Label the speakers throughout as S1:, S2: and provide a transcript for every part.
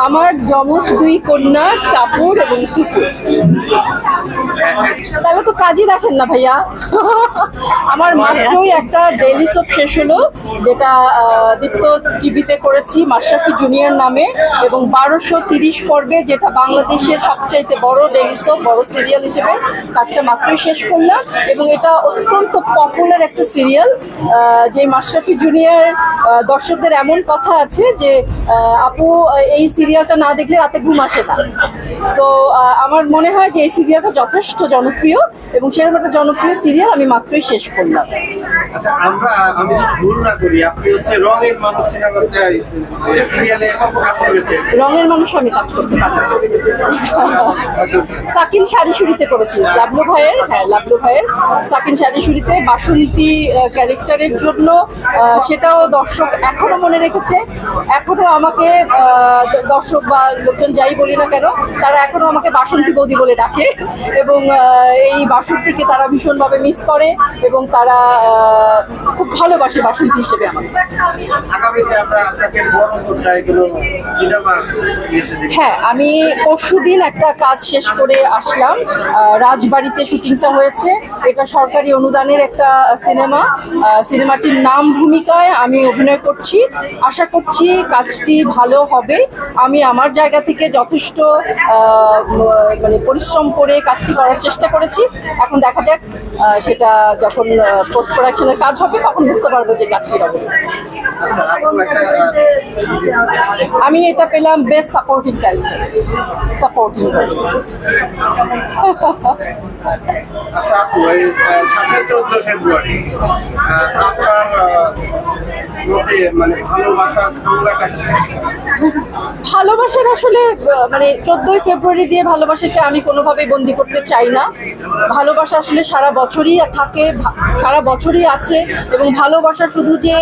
S1: আমার যমজ দুই কন্যা টাপুর এবং টুকুর। তাহলে তো কাজই দেখেন না ভাইয়া। আমার মাত্রই একটা ডেইলি সোপ শেষ হলো, যেটা দীপ্ত টিভিতে করেছি মাশরাফি জুনিয়র নামে, এবং 1230 পর্বে, যেটা বাংলাদেশের সবচাইতে বড় ডেইলি সোপ, বড় সিরিয়াল হিসেবে কাজটা মাত্রই শেষ করলাম। এবং এটা অত্যন্ত পপুলার একটা সিরিয়াল, যে মাশরাফি জুনিয়র দর্শকদের এমন কথা আছে যে আপু এই সিরিয়ালটা না দেখলে রাতে ঘুম আসে না। সো আমার মনে হয় যে এই সিরিয়ালটা যথেষ্ট জনপ্রিয়, এবং সেরকম একটা জনপ্রিয় সিরিয়াল আমি মাত্রই শেষ করলাম।
S2: আচ্ছা, আমি ভুল না করি, আপনি হচ্ছে রঙের মানুষ সিনেমাতে সিরিয়ালে কাজ করেছেন।
S1: রঙের মানুষ আমি কাজ করতে পারি। সাকিন শাড়িশুড়িতে করেছি লাবলু ভাইয়ের, লাবলু ভাইয়ের সাকিন শাড়িশুড়িতে বাসন্তী ক্যারেক্টারের জন্য। সেটাও দর্শক এখনো মনে রেখেছে, এখনো আমাকে দর্শক বা লোকজন যাই বলি না কেন, তারা এখনো আমাকে বাসন্তী বৌদি বলে ডাকে, এবং এই বাসন্তীকে তারা ভীষণভাবে মিস করে, এবং তারা খুব ভালোবাসে বাসন্তী হিসেবে আমাকে। হ্যাঁ, আমি পরশুদিন একটা কাজ শেষ করে আসলাম। রাজবাড়িতে শুটিংটা হয়েছে। এটা সরকারি অনুদানের একটা সিনেমা। সিনেমাটির নাম ভূমিকায় আমি অভিনয় করছি। আশা করছি কাজটি ভালো হবে। আমি আমার জায়গা থেকে যথেষ্ট মানে পরিশ্রম করে কাজটি করার চেষ্টা করেছি। এখন দেখা যাক, সেটা যখন পোস্ট প্রোডাকশনের কাজ হবে তখন বুঝতে পারবো যে কাজটির অবস্থা। আমি এটা পেলাম বেস্ট সাপোর্টিং ক্যারেক্টার, সাপোর্টিং।
S2: আচ্ছা আপু, এই সামনে 14 ফেব্রুয়ারি আপনার মতে মানে ভালোবাসার সংজ্ঞাটা কি?
S1: ভালোবাসার আসলে মানে 14ই ফেব্রুয়ারি দিয়ে ভালোবাসাকে আমি কোনোভাবেই বন্দি করতে চাই না। ভালোবাসা আসলে সারা বছরই থাকে, সারা বছরই আছে, এবং ভালোবাসা শুধু যে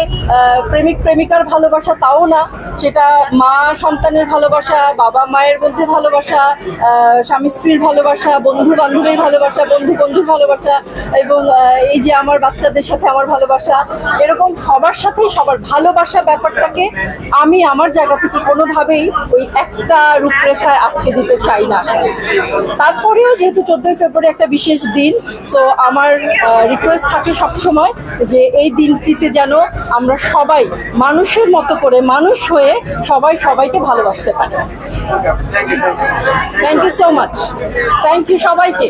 S1: প্রেমিক প্রেমিকার ভালোবাসা তাও না, সেটা মা সন্তানের ভালোবাসা, বাবা মায়ের মধ্যে ভালোবাসা, স্বামী স্ত্রীর ভালোবাসা, বন্ধু বান্ধবের ভালোবাসা, বন্ধু বন্ধুর ভালোবাসা, এবং এই যে আমার বাচ্চাদের সাথে আমার ভালোবাসা, এরকম সবার সাথেই সবার ভালোবাসা ব্যাপারটাকে আমি আমার জায়গা থেকে কোনোভাবেই ওই একটা রূপরেখায় আটকে দিতে চাই না আসলে। তারপরেও যেহেতু 14ই ফেব্রুয়ারি একটা বিশেষ দিন, সো আমার রিকোয়েস্ট থাকে সবসময় যে এই দিনটিতে যেন আমরা সবাই মানুষের মতো করে, মানুষ হয়ে সবাই সবাইকে ভালোবাসতে পারি। Thank you so much, thank you সবাইকে।